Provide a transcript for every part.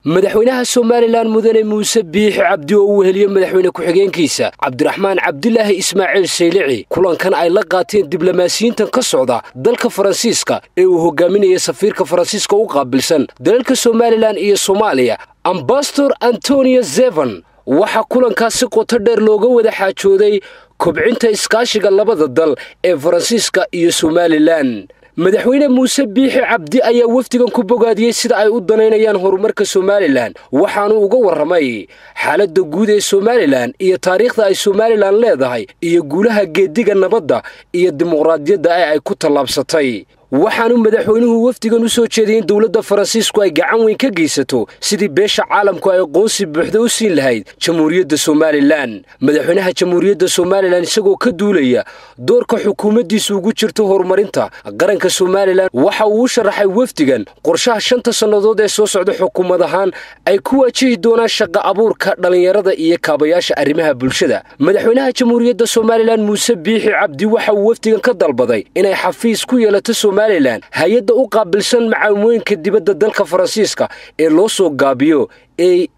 madaxweynaha Soomaaliland mudane Muuse Biixi Cabdi oo uu heliyo madaxweyne ku-xigeenkiisa Cabdiraxmaan Cabdilaahi Ismaaciil Saylici kulankan ay la qaateen diblomaasiyiintan ka socda dalka Faransiiska ee uu hogaaminayo safiirka Faransiiska u qaabilsan dalalka Soomaaliland iyo Soomaaliya Ambassador Antonio Zevan waxa kulankaasi qoto dheer looga wada xaajooday kobcinta iskaashiga labada dal ee Faransiiska iyo Soomaaliland madaxweyne Muuse Biixi Cabdi ayaa wafdigan ku bogaadiyay sida ay u daneynayaan horumarka Soomaaliland waxaanu uga waramay xaaladda guud ee Soomaaliland iyo taariikhda ay Soomaaliland leedahay iyo guulaha geediga nabadda iyo dimuqraadiyadda ay ku tallaabsatay waxaanu madaxweynuhu wafdigan u soo jeediyay in dawladda Faransiisku ay gacan weyn ka geysato sidii beesha caalamku ay aqoonsi buuxda u siin lahayd Jamhuuriyadda Soomaaliland madaxweynaha Jamhuuriyadda Soomaaliland isagoo ka duulaya doorka xukuumaddiisu ugu jirto horumarinta qaranka Soomaaliland waxa uu sharaxay wafdigan qorshaha 5 sanadood ee soo socda xukuumadahan ay ku wajihi doonaan shaqo abuurka dhalinyarada iyo kaabayaasha arrimaha bulshada madaxweynaha Jamhuuriyadda Soomaaliland Muuse Biixi Cabdi waxa uu wafdigan ka dalbaday inay xafiis ku yeelato Soomaaliland hay'adda u qaabilsan macaamilooyinka dibadda dalka Faransiiska ee loo soo gaabiyo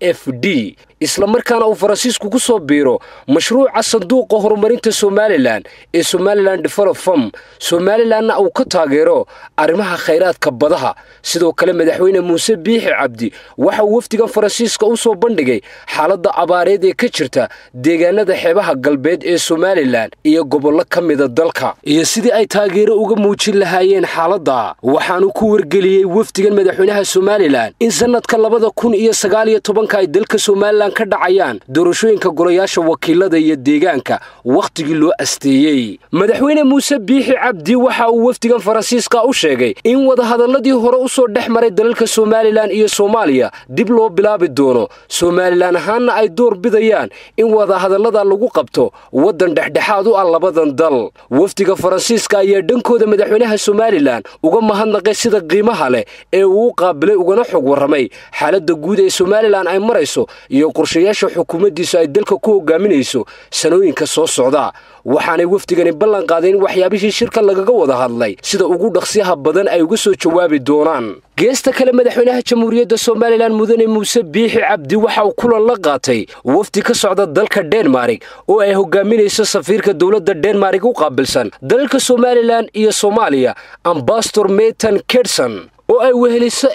AFD isla markaana uu Faransiisku ku soo biiro mashruuca sanduuqa horumarinta Soomaaliland ee Somaliland Development Fund Somalilandna uu ka taageero arrimaha khayraadka badaha sidoo kale madaxweyne Muuse Biixi Cabdi waxa uu wafdigan Faransiiska u soo bandhigay xaaladda abaareed ee ka jirta deegaanada xeebaha galbeed ee Somaliland iyo gobollo ka mid ah dalka iyo sidii ay taageero uga muujin lahaayeen xaaladda waxaanu ku wargeliyay wafdigan madaxweynaha Somaliland in sanadka 2019 ay dalka Somaliland ka dhacayaan doorashooyinka golayaasha wakiilada iyo deegaanka waqtigii loo asteeyay madaxweyne Muuse Biixi Cabdi waxa uu wafdigan Faransiiska u sheegay in wada hadaladii hore u soo dhaxmaray dalalka Somaliland iyo Soomaaliya dib loo bilaabi doono Somaliland ahaana ay door bidayaan in wada hadalada lagu qabto wadan dhexdhexaad u ah labadan dal wafdiga Faransiiska ayaa dhankooda madaxweynaha Somaliland uga mahadnaqay sida qiimaha leh ee uu qaabilay ugana xog waramay xaaladda guud ee Somaliland ay marayso iyo qorshayaasha xukuumaddiisu ay dalka ku hogaaminayso sanooyinka soo socda waxaanay wafdigani ballan qaadeen waxyaabihii shirka lagaga wada hadlay sida ugu dhaqsiyaha badan ay uga soo jawaabi doonaan geesta kale madaxweynaha Jamhuuriyadda Soomaaliland mudane Muuse Biixi Cabdi waxa uu kulan la qaatay wafdi ka socda dalka Denmark oo ay hogaaminayso safiirka dawladda Denmark u qaabilsan dalalka Somaliland iyo Soomaaliya Ambassador Metan Kerson oo ay weheliso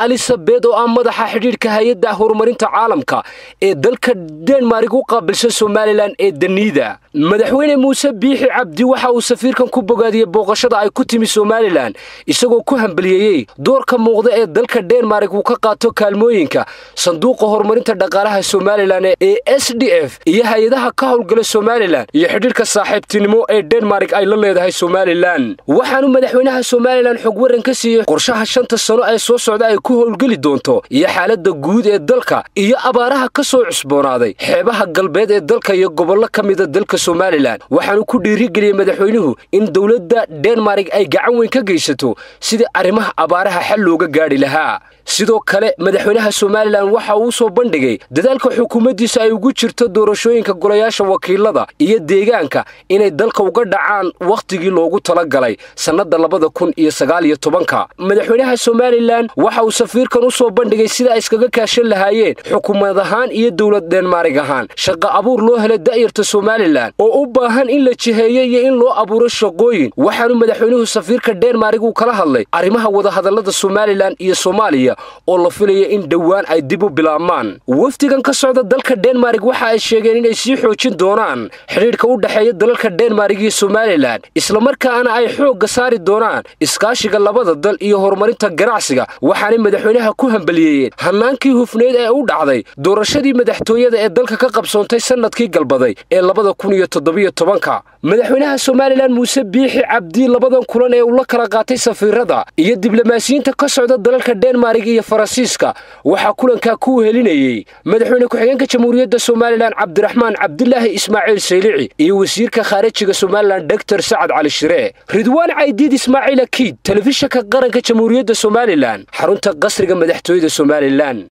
Elizabeth oo madaxa xiriirka hay'adda horumarinta caalamka ee dalka Denmark u qaabilsan Somaliland ee Danida madaxweyne Muuse Biixi Cabdi waxa uu safiirkan ku bogaadiyay booqashada ay ku timi Somaliland isagoo ku hambaliyay doorka muuqda ee dalka Denmark uu ka qaato kaalmooyinka sanduuqa horumarinta dhaqaalaha Somaliland ee SDF iyo hay'adaha ka howlgala Somaliland iyo xiriirka saaxiibtinimo ee Denmark ay la leedahay Somaliland waxaanu madaxweynaha Somaliland xog waran ka siiyay qorshaha 5 sano ay soo socda ay ku howlgali doonto iyo xaaladda guud ee dalka iyo abaaraha ka soo cusboonaaday xeebaha galbeed ee dalka iyo gobollo ka mid ah dalka Somaliland waxaanu ku dhiirigeliyay madaxweynuhu in dawladda Denmark ay gacan weyn ka geysato sidii arrimaha abaaraha xal looga gaari lahaa sidoo kale madaxweynaha Somaliland waxa uu soo bandhigay dadaalka xukuumaddiisa ay ugu jirto doorashooyinka golayaasha wakiilada iyo deegaanka inay dalka uga dhacaan waqtigii loogu talagalay sanadda 2019 madaxweynaha Somaliland waxa uu safiirkan u soo bandhigay sida ay iskaga kaashan lahaayeen xukuumadahan iyo dawlad Denmark ahaan shaqo abuur loo helay da'yarta Somaliland oo u baahan in la jiheeyo iyo in loo abuuro shaqooyin waxaanu madaxweynuhu safiirka Denmark uu kala hadlay arrimaha wada hadalada Somaliland iyo Soomaaliya oo la filayo in dhawaan ay dib u bilaabmaan wafdigan ka socda dalka Denmark waxa ay sheegeen in ay sii xoojin doonaan xiriirka u dhaxeeya dalalka Denmark iyo Somaliland isla markaana ay xoog saari doonaan iskaashiga labada dal iyo horumarinta ganacsiga waxaanay madaxweynaha ku hambaliyeen hanaankii hufneed ee u dhacday doorashadii madaxtooyada ee dalka ka qabsoontay sanadkii galbaday ee 2017 madaxweynaha Somaliland Muuse Biixi Cabdi labadan kulan ee uu la kala qaatay safiirada iyo diblomaasiyiinta ka socda dalalka Denmark iyo Faransiiska waxa kulanka ku helinayay madaxweyne ku-xigeenka Jamhuuriyadda Soomaaliland Cabdiraxmaan Cabdilaahi Ismaaciil Saylici iyo wasiirka khaarijiga Soomaaliland Dr. Sacad Cali Shire Ridwaan Caydiid Ismaaciil Akiid telefishinka qaranka Jamhuuriyadda Soomaaliland xarunta qasriga madaxtooyada Soomaaliland